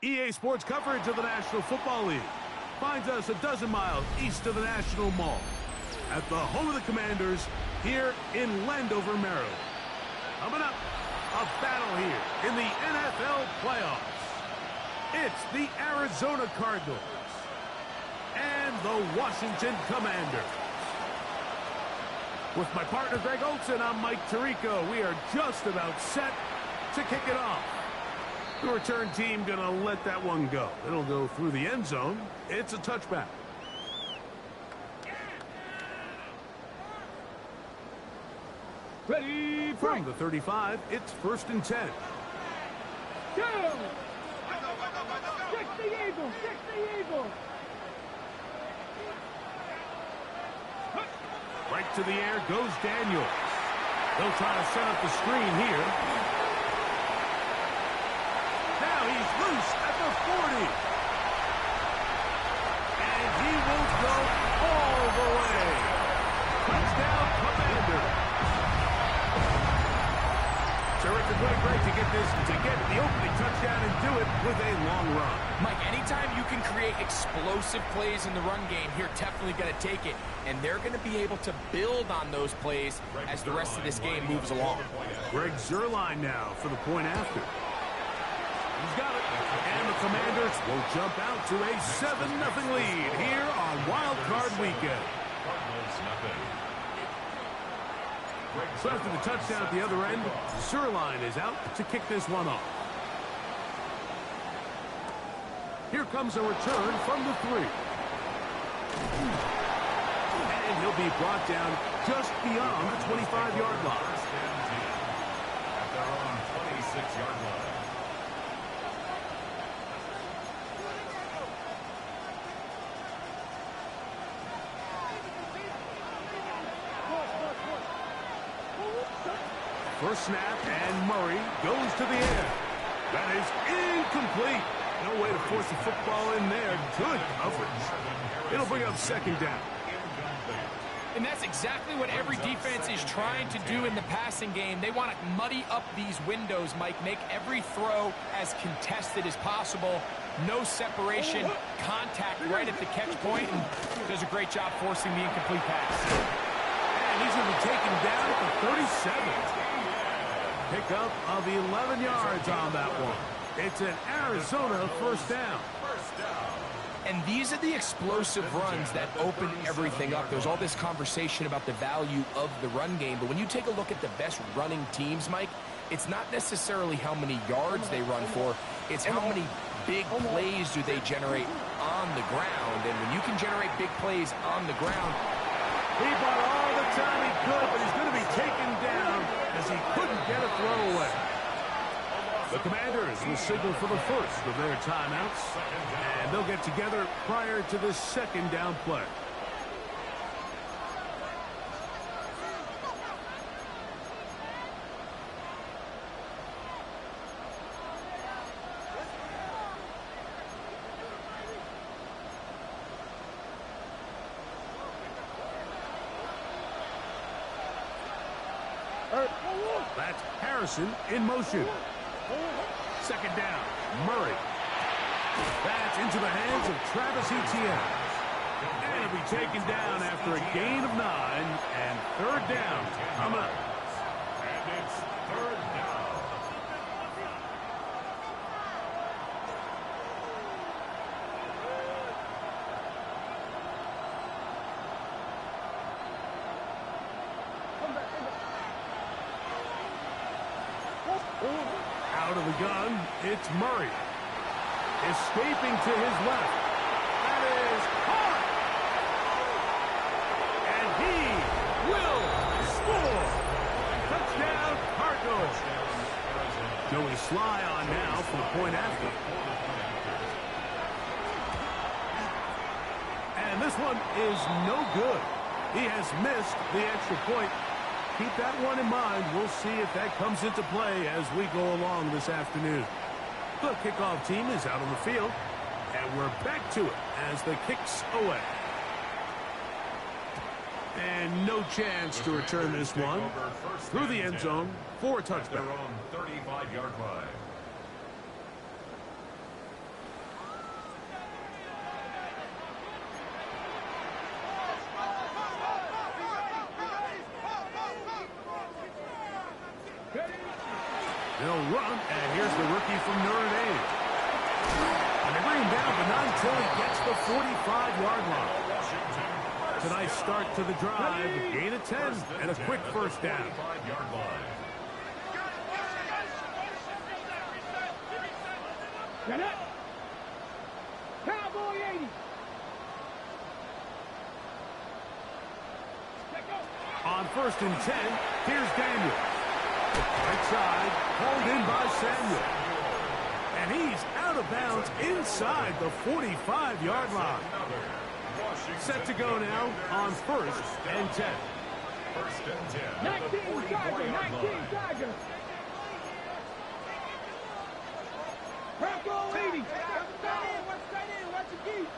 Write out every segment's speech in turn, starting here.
EA Sports coverage of the National Football League finds us a dozen miles east of the National Mall at the home of the Commanders here in Landover, Maryland. Coming up, a battle here in the NFL playoffs. It's the Arizona Cardinals and the Washington Commanders. With my partner Greg Olson, I'm Mike Tirico. We are just about set to kick it off. The return team gonna let that one go. It'll go through the end zone. It's a touchback. Ready from the 35. It's 1st and 10. Go! Kick the Eagles! Kick the Eagles! Right to the air goes Daniels. They'll try to set up the screen here. Now he's loose at the 40. And he will go all the way. Touchdown, Commander. Terrific way, great to get the opening touchdown and do it with a long run. Mike, anytime you can create explosive plays in the run game, you're definitely going to take it. And they're going to be able to build on those plays as the rest of this game moves along. Greg Zuerlein now for the point after. He's got it. And the Commanders will jump out to a 7-0 lead here on Wild Card Weekend. So after the touchdown at the other end, Zuerlein is out to kick this one off. Here comes a return from the 3. And he'll be brought down just beyond the 25-yard line. At their own 26-yard line. First snap, and Murray goes to the air. That is incomplete. No way to force the football in there. Good coverage. It'll bring up 2nd down. And that's exactly what every defense is trying to do in the passing game. They want to muddy up these windows, Mike. Make every throw as contested as possible. No separation, contact right at the catch point, and does a great job forcing the incomplete pass. And he's going to be taken down at the 37. Pickup of 11 yards on that one. It's an Arizona first down. And these are the explosive runs that open everything up. There's all this conversation about the value of the run game, but when you take a look at the best running teams, Mike, it's not necessarily how many yards they run for, it's how many big plays do they generate on the ground. And when you can generate big plays on the ground, he bought all the time he could, but he's going to be taken down as he couldn't get a throw away. The Commanders will signal for the first of their timeouts, and they'll get together prior to this 2nd down play. That's Harrison in motion. 2nd down, Murray. That's into the hands of Travis Etienne. And he'll be taken down after a gain of 9, and 3rd down coming up. And it's 3rd down. Out of the gun, it's Murray. Escaping to his left. That is caught. And he will score. Touchdown, Cardinals. Joey Sly on now for the point after. And this one is no good. He has missed the extra point. Keep that one in mind. We'll see if that comes into play as we go along this afternoon. The kickoff team is out on the field, and we're back to it as the kick's away. And no chance to return this one through the end zone for a touchdown. 35-yard line. They'll run, and here's the rookie from Notre Dame. And they bring him down, but not until he gets the 45-yard line. It's a nice start to the drive. Gain of 10 and a quick first down. Get it. Cowboy 80. On 1st and 10, here's Daniel. Right side, hauled in by Samuel. And he's out of bounds inside the 45-yard line. Set to go now on 1st and 10. 1st and 10. 19 Tiger, 19 Tiger. Cowboy 80. Watch tight end, watch your feet.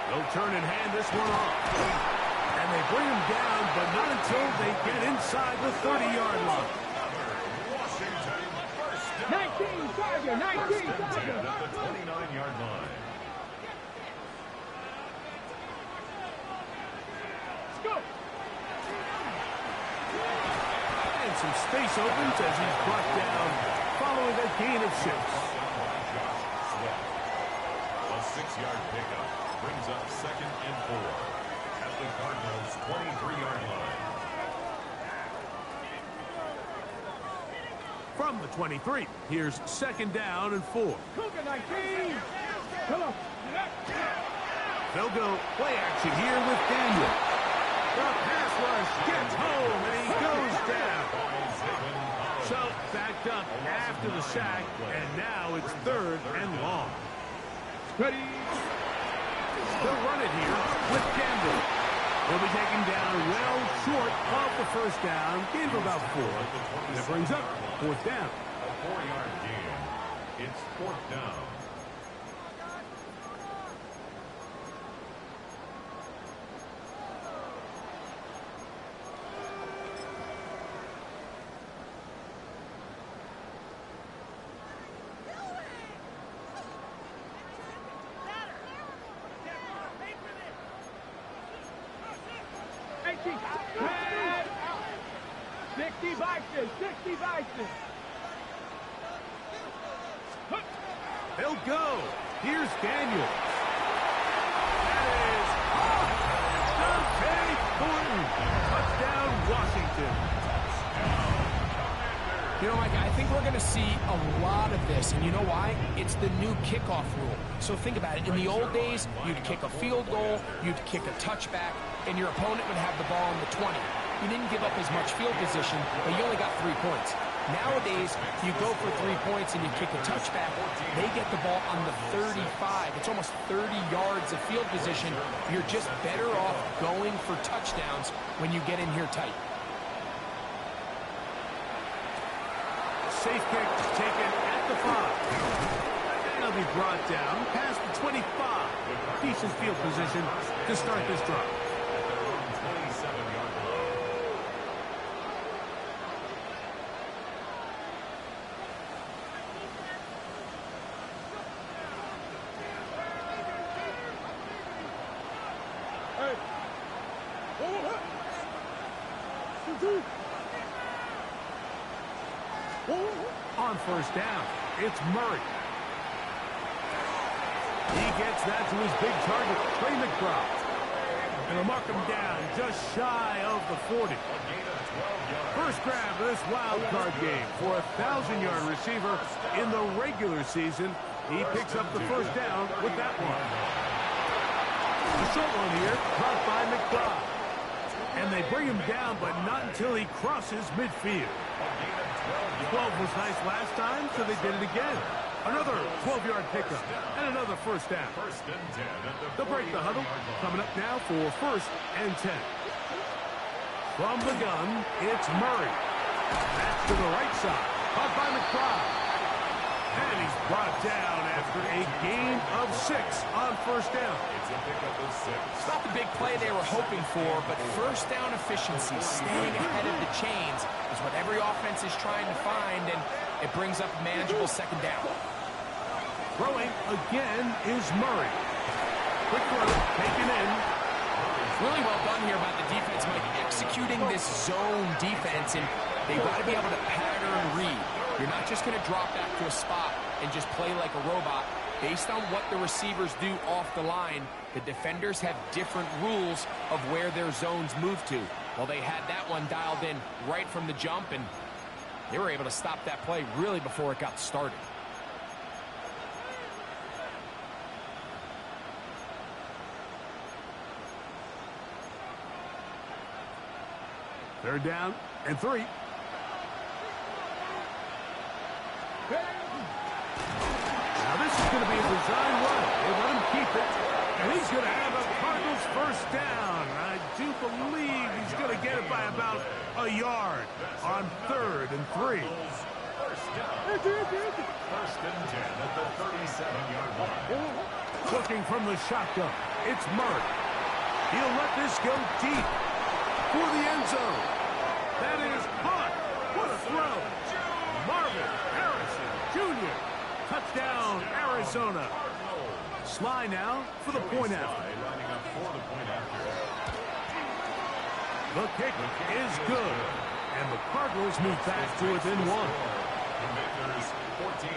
They'll turn and hand this one off. And they bring him down, but not until they get inside the 30-yard line. 19 Tiger, 19 Tiger. At the 29-yard line. Let's go. And some space opens as he's brought down following a gain of 6. A 6-yard pickup brings up 2nd and 4 at the Cardinals' 23-yard line. From the 23, here's 2nd down and 4. Cougar 19. Come on. They'll go play action here with Daniel. The pass rush gets home, and he goes down. So backed up after the sack, and now it's 3rd and long. Ready. They'll run it here with Campbell. They'll be taken down well short of the 1st down. Gain of about 4. And it brings up 4th down. A 4-yard gain. It's 4th down. Red. 60 Bison, 60 Bison. They'll go. Here's Daniel. That is Dante Thornton. Touchdown, Washington. You know, Mike, I think we're going to see a lot of this, and you know why? It's the new kickoff rule. So think about it. In the old days, you'd kick a field goal, you'd kick a touchback, and your opponent would have the ball on the 20. You didn't give up as much field position, but you only got 3 points. Nowadays, you go for 3 points and you kick a touchback, they get the ball on the 35. It's almost 30 yards of field position. You're just better off going for touchdowns when you get in here tight. Safe kick taken at the 5. And he'll be brought down past the 25. Decent field position to start this drive. On 1st down, it's Murray. He gets that to his big target, Trey McBride. And they'll mark him down just shy of the 40. First grab of this wild card game for a 1,000-yard receiver in the regular season. He picks up the 1st down with that one. A short one here, caught by McBride. And they bring him down, but not until he crosses midfield. 12 was nice last time, so they did it again. Another 12-yard pickup and another 1st down. They'll break the huddle. Coming up now for 1st and 10. From the gun, it's Murray. That's to the right side. Caught by McBride. And he's brought down after a gain of 6 on 1st down. It's a pickup of 6. It's not the big play they were hoping for, but 1st down efficiency, staying ahead of the chains, is what every offense is trying to find, and it brings up a manageable 2nd down. Throwing again is Murray. Quick throw, taken in. Really well done here by the defense, Mike, executing this zone defense, and they've got to be able to pattern read. You're not just going to drop back to a spot and just play like a robot. Based on what the receivers do off the line, the defenders have different rules of where their zones move to. Well, they had that one dialed in right from the jump, and they were able to stop that play really before it got started. Third down and 3. Now this is going to be a design run. They let him keep it, and he's going to have a Cardinals first down. I do believe he's going to get it by about a yard on 3rd and 3. First down. First and 10 at the 37-yard line. Looking from the shotgun, it's Murray. He'll let this go deep for the end zone. That is caught. What a throw. Marvin Harrison Jr. Touchdown, Arizona. Sly now for the point after. Lining up for the point after. The kick is good, and the Cardinals move back to within 1. Commanders 14,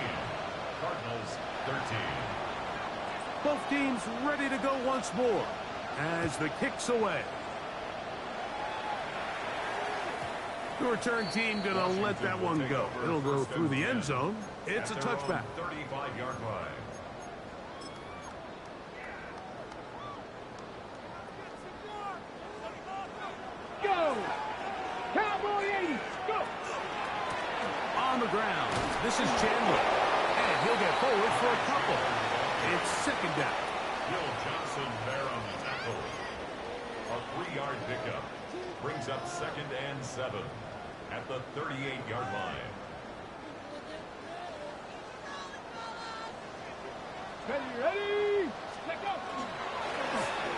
Cardinals 13. Both teams ready to go once more as the kick's away. The return team going to let that one go. It'll go through the end zone. It's a touchback. 35-yard line. Go! Cowboy 80, go! On the ground, this is Chandler. And he'll get forward for a couple. It's second down. Bill Johnson there on the tackle. A 3-yard pickup. Brings up 2nd and 7 at the 38-yard line. Ready? Let go!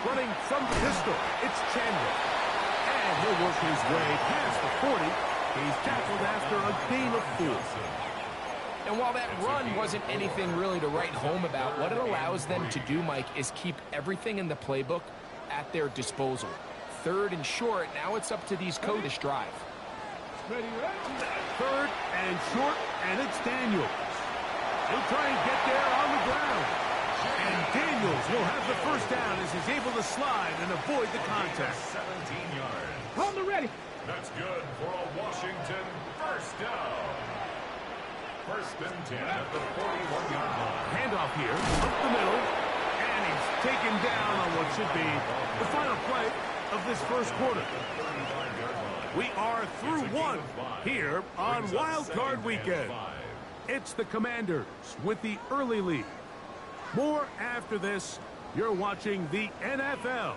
Running from the pistol, it's Chandler. And he'll work his way past the 40. He's tackled after a gain of 4. And while that run wasn't anything really to write home about, what it allows them to do, Mike, is keep everything in the playbook at their disposal. 3rd and short, now it's up to these coaches to drive. Ready? 3rd and short, and it's Daniels. He'll try and get there on the ground. And Daniels will have the first down as he's able to slide and avoid the contact. 17 yards. On the ready. That's good for a Washington first down. First and 10 at the 41-yard line. Handoff here, up the middle, and he's taken down on what should be the final play of this first quarter. We are through 1 here on Wild Card Weekend. It's the Commanders with the early lead. More after this. You're watching the NFL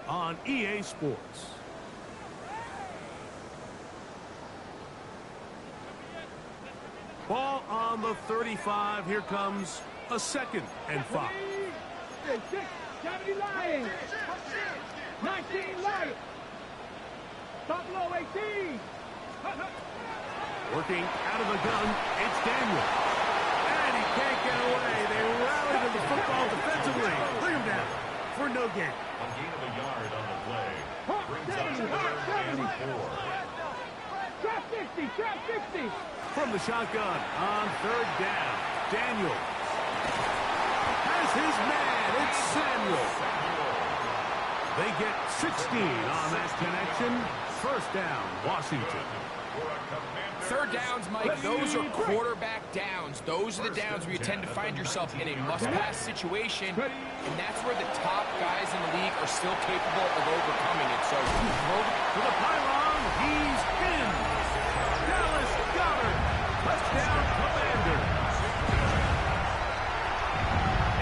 on EA Sports. Ball on the 35. Here comes a 2nd and 5. 70 Lions. 19 Lions. Buffalo 18. Working out of the gun, it's Daniel. And he can't get away. They rally to the football defensively. Bring him down for no gain. A gain of a yard on the play. Brings up 3rd and 4. Trap 60. Trap 60. From the shotgun on 3rd down. Daniel has his man. It's Samuel. They get 16 on that connection. First down, Washington. 3rd downs, Mike, those are quarterback downs. Those are the downs where you tend to find yourself in a must-pass situation, and that's where the top guys in the league are still capable of overcoming it. So, to the pylon, he's in. Dallas Goedert, touchdown Commanders.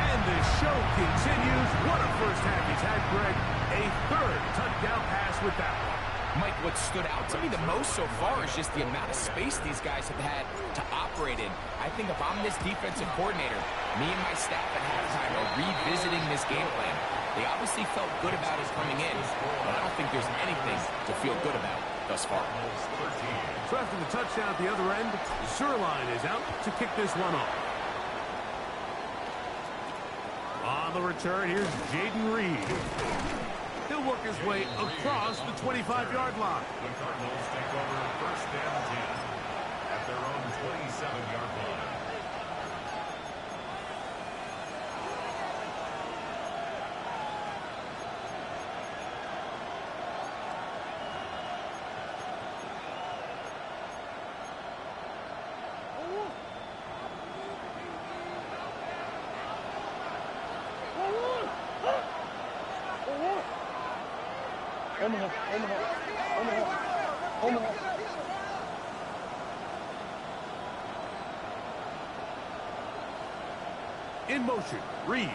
And the show continues. What a first half he's had, Greg. A 3rd touchdown pass with that one. Mike, what stood out to me the most so far is just the amount of space these guys have had to operate in. I think if I'm this defensive coordinator, me and my staff at halftime are revisiting this game plan. They obviously felt good about it coming in, but I don't think there's anything to feel good about thus far. So after the touchdown at the other end, Zerline is out to kick this one off. On the return, here's Jaden Reed. He'll work his way across the 25-yard line. The Cardinals take over first and 10 at their own 27-yard line. In motion, Reed.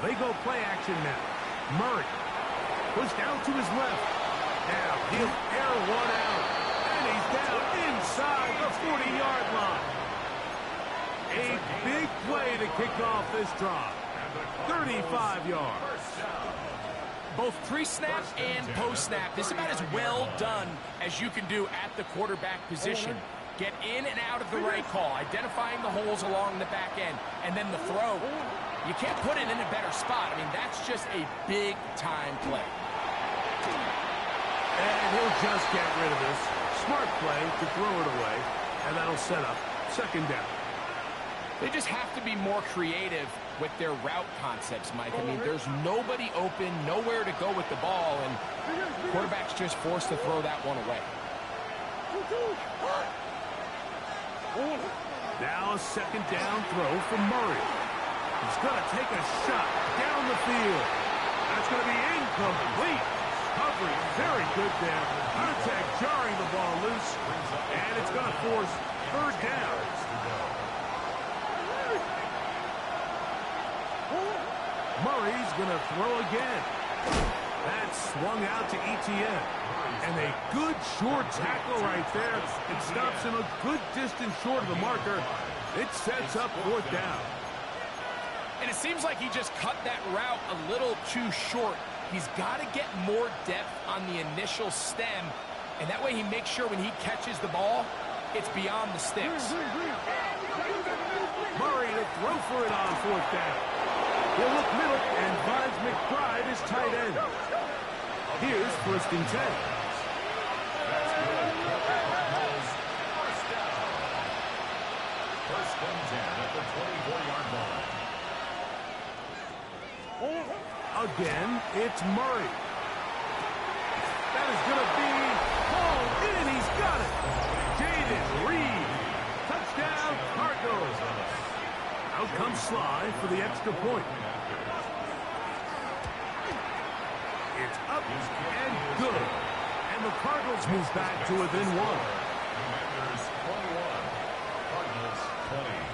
They go play action now. Murray. Pushed out to his left. Now he'll air one out. And he's down inside the 40-yard line. A big play to kick off this drive. 35 yards. Both pre-snap and post-snap. This is about as well done as you can do at the quarterback position. Get in and out of the right call, identifying the holes along the back end, and then the throw. You can't put it in a better spot. I mean, that's just a big-time play. And he'll just get rid of this. Smart play to throw it away, and that'll set up second down. They just have to be more creative with their route concepts, Mike. I mean, there's nobody open, nowhere to go with the ball, and the quarterback's just forced to throw that one away. Now a second down throw from Murray. He's going to take a shot down the field. That's going to be incomplete. Coverage very good there. Contact jarring the ball loose. And it's going to force third down. Murray's going to throw again. That's swung out to Etienne. And a good short tackle right there. It stops him a good distance short of the marker. It sets up fourth down. And it seems like he just cut that route a little too short. He's got to get more depth on the initial stem. And that way he makes sure when he catches the ball, it's beyond the sticks. Murray to throw for it on fourth down. He'll look middle and finds McBride as tight end. Here's first and 10. First and 10 at the 24-yard line. Again, it's Murray. That is going to be hauled in. He's got it. Jaden Reed. Touchdown, Cardinals. Out comes Sly for the extra point. It's up and good. And the Cardinals move back to within one. Commanders 21, Cardinals 20.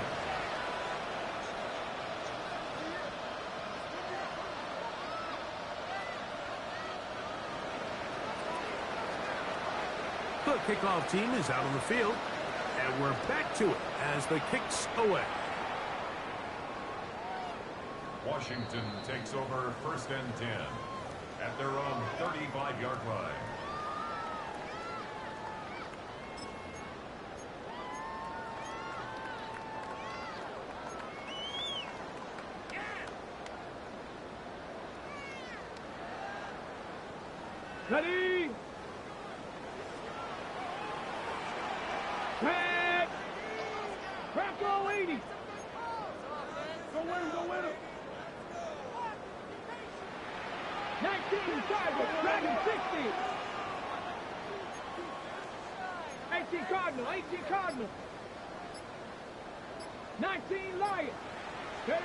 The kickoff team is out on the field. And we're back to it as the kick's away. Washington takes over first and 10 at their own 35-yard line. Ready? Track! Track all 80! Go win him, go win him! 19 Tigers, Dragon 60! 18 Cardinal, 18 Cardinal! 19 Lions! Ready?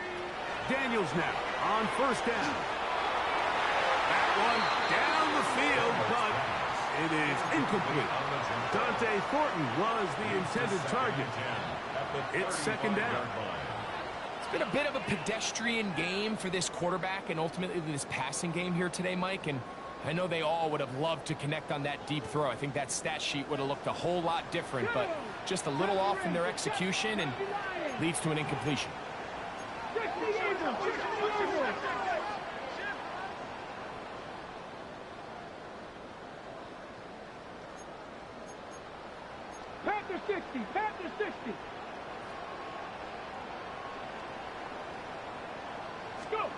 Daniels now on first down. That one down the field, but it is incomplete. Dante Thornton was the intended target. It's second down. It's been a bit of a pedestrian game for this quarterback and ultimately this passing game here today, Mike. And I know they all would have loved to connect on that deep throw. I think that stat sheet would have looked a whole lot different, but just a little off in their execution and leads to an incompletion. 60 Eagles! 60 Eagles! Panther 60! Panther 60! Let's go!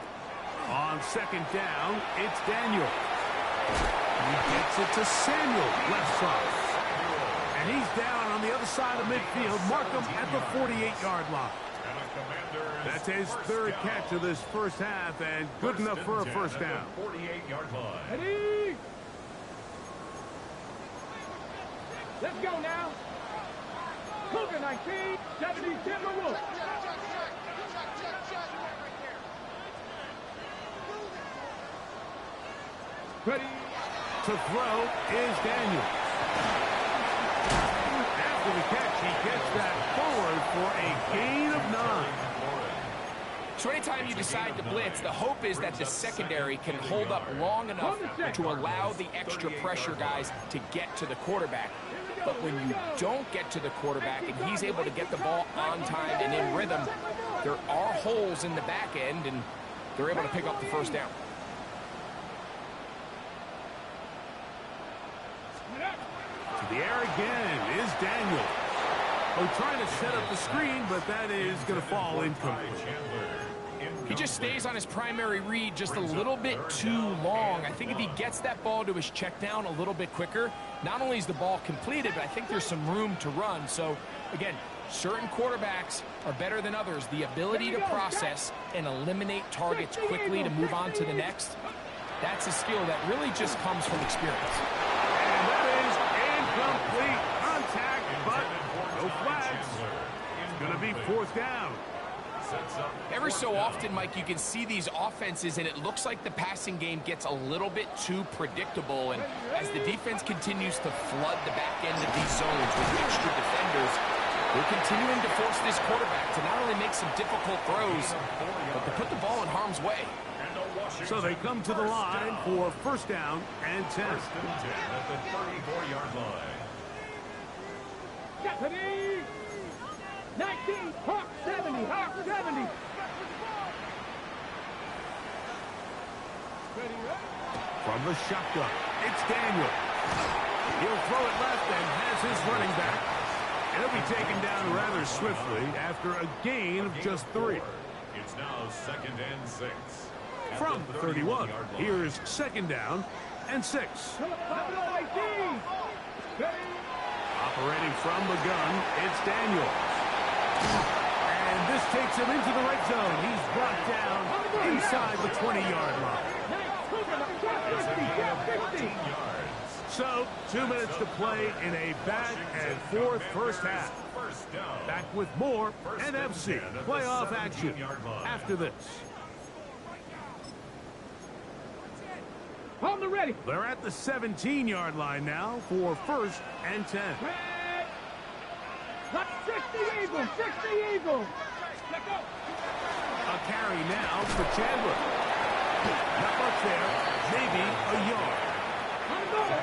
On on second down, it's Daniel. He gets it to Samuel, left side. And he's down on the other side of midfield. Mark him at the 48-yard line. That's his third catch of this first half, and good enough for a first down. 48-yard line. Ready? Let's go now. Cougar 19, 70 Timberwolves. Ready? To throw is Daniel. After the catch, he gets that forward for a gain of 9. So anytime you decide to blitz, the hope is that the secondary can hold up long enough to allow the extra pressure guys to get to the quarterback. But when you don't get to the quarterback and he's able to get the ball on time and in rhythm, there are holes in the back end, and they're able to pick up the first down. To the air again is Daniel. We're trying to set up the screen, but that is going to fall incomplete. He just stays on his primary read just a little bit too long. I think if he gets that ball to his check down a little bit quicker, not only is the ball completed, but I think there's some room to run. So, again, certain quarterbacks are better than others. The ability to process and eliminate targets quickly to move on to the next, that's a skill that really just comes from experience. And that is incomplete. Contact, but no flags. It's going to be fourth down. Every so often, Mike, you can see these offenses, and it looks like the passing game gets a little bit too predictable. And as the defense continues to flood the back end of these zones with extra defenders, they're continuing to force this quarterback to not only make some difficult throws, but to put the ball in harm's way. So they come to the line for first down and 10. First and 10 at the 34-yard line. Deputy! 19, Hawk 70, Hawk 70. From the shotgun, it's Daniel. He'll throw it left and has his running back. And he'll be taken down rather swiftly after a gain of just 3. It's now second and 6. From the 31, here's second down and 6. Operating from the gun, it's Daniel. And this takes him into the red zone. He's brought down inside the 20-yard line. So, 2 minutes to play in a back-and-forth first half. Back with more NFC playoff action after this. On the ready. They're at the 17-yard line now for first and 10. 60 Eagles, 60 Eagles. Let go. A carry now for Chandler. Not much there, maybe a yard.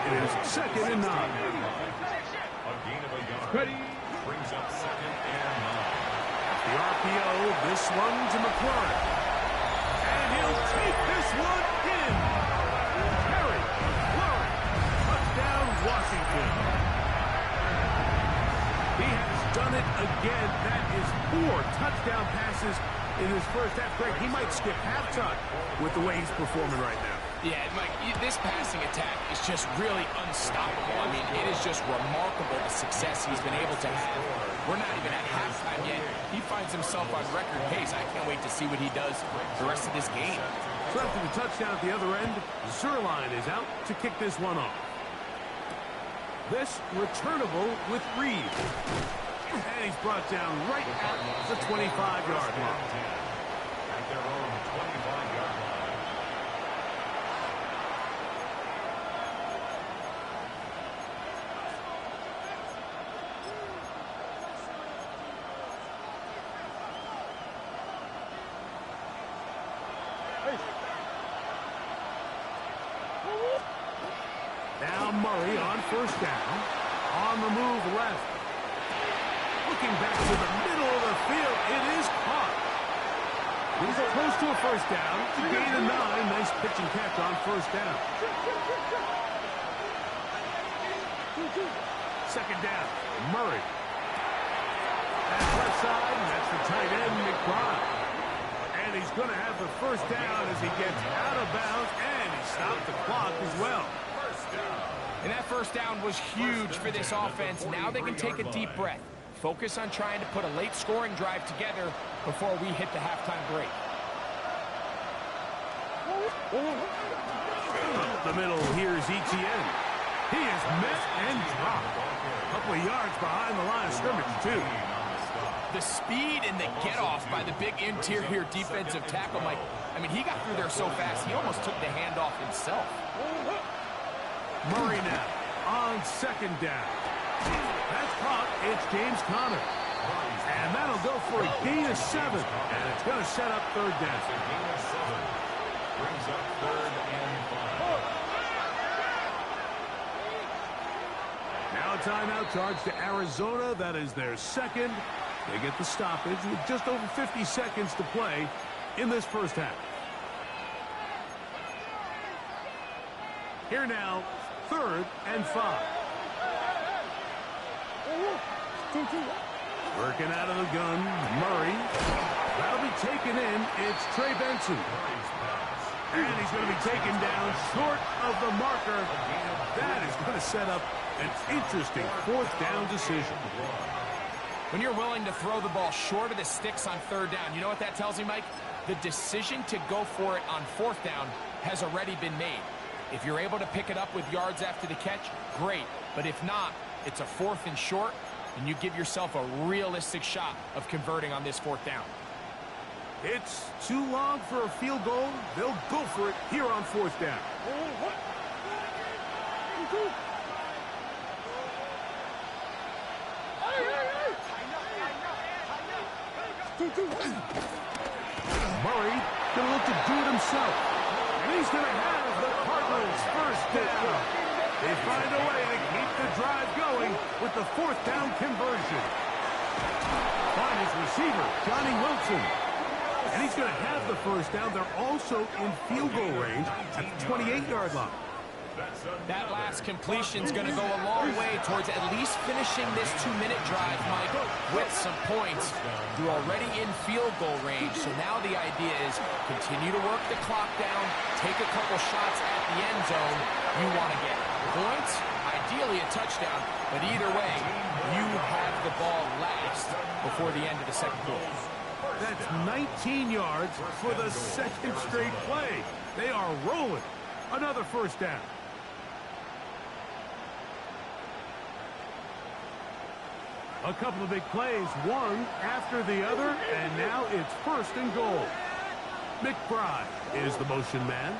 It is second and 9. A gain of a yard. Ready. Brings up second and 9. The RPO, this one to McLaurin. And he'll take this one in. Terry McLaurin. Touchdown, Washington. He has done it again. That is 4 touchdown passes in his first half. Greg, he might skip halftime with the way he's performing right now. Yeah, Mike, this passing attack is just really unstoppable. I mean, it is just remarkable the success he's been able to have. We're not even at halftime yet. He finds himself on record pace. I can't wait to see what he does the rest of this game. So after the touchdown at the other end, Zerline is out to kick this one off. This returnable with Reed. And he's brought down right at the 25-yard line. At their own 25-yard line. Now Murray on first down. On the move left. Looking back to the middle of the field. It is caught. He's close to a first down. Gain of 9. Nice pitch and catch on first down. Second down. Murray. That's left side. That's the tight end, McBride. And And he's going to have the first down as he gets out of bounds, and he stopped the clock as well. And that first down was huge for this offense. Now they can take a deep breath. Focus on trying to put a late scoring drive together before we hit the halftime break. Up the middle, here's Etienne. He is met and dropped. A couple of yards behind the line of scrimmage, too. The speed and the get-off by the big interior defensive tackle, Mike. I mean, he got through there so fast, he almost took the handoff himself. Murray now on second down. That's caught. It's James Conner. And that'll go for a gain of 7. And it's going to set up third down. A gain of 7. Brings up 3rd and 5. Now a timeout charge to Arizona. That is their second. They get the stoppage with just over 50 seconds to play in this first half. Here now, 3rd and 5. Working out of the gun, Murray. That'll be taken in. It's Trey Benson. And he's going to be taken down short of the marker. That is going to set up an interesting 4th down decision. When you're willing to throw the ball short of the sticks on 3rd down, you know what that tells me, Mike? The decision to go for it on 4th down has already been made. If you're able to pick it up with yards after the catch, great. But if not, it's a 4th and short, and you give yourself a realistic shot of converting on this 4th down. It's too long for a field goal. They'll go for it here on 4th down. Murray going to look to do it himself. And he's going to have the Cardinals' first down. They find a way to keep the drive going with the 4th down conversion. Find his receiver, Johnny Wilson. And he's going to have the first down. They're also in field goal range at the 28-yard line. That last completion's going to go a long way towards at least finishing this 2-minute drive, Mike, with some points. You're already in field goal range, so now the idea is continue to work the clock down, take a couple shots at the end zone. You want to get points, ideally a touchdown, but either way, you have the ball last before the end of the second quarter. That's 19 yards for the second straight play. They are rolling. Another first down. A couple of big plays, one after the other, and now it's 1st and goal. McBride is the motion man.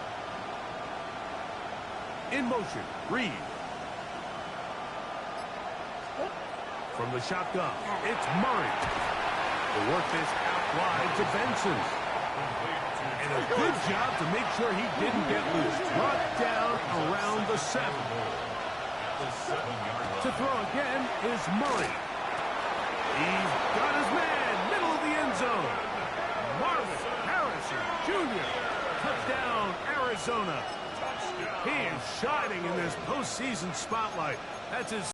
In motion, Reed. From the shotgun, it's Murray. They work this out wide to Benson. And a good job to make sure he didn't get loose. Brought down around the 7. To throw again is Murray. He's got his man, middle of the end zone. Marvin Harrison Jr. Touchdown, Arizona. He is shining in this postseason spotlight. That's his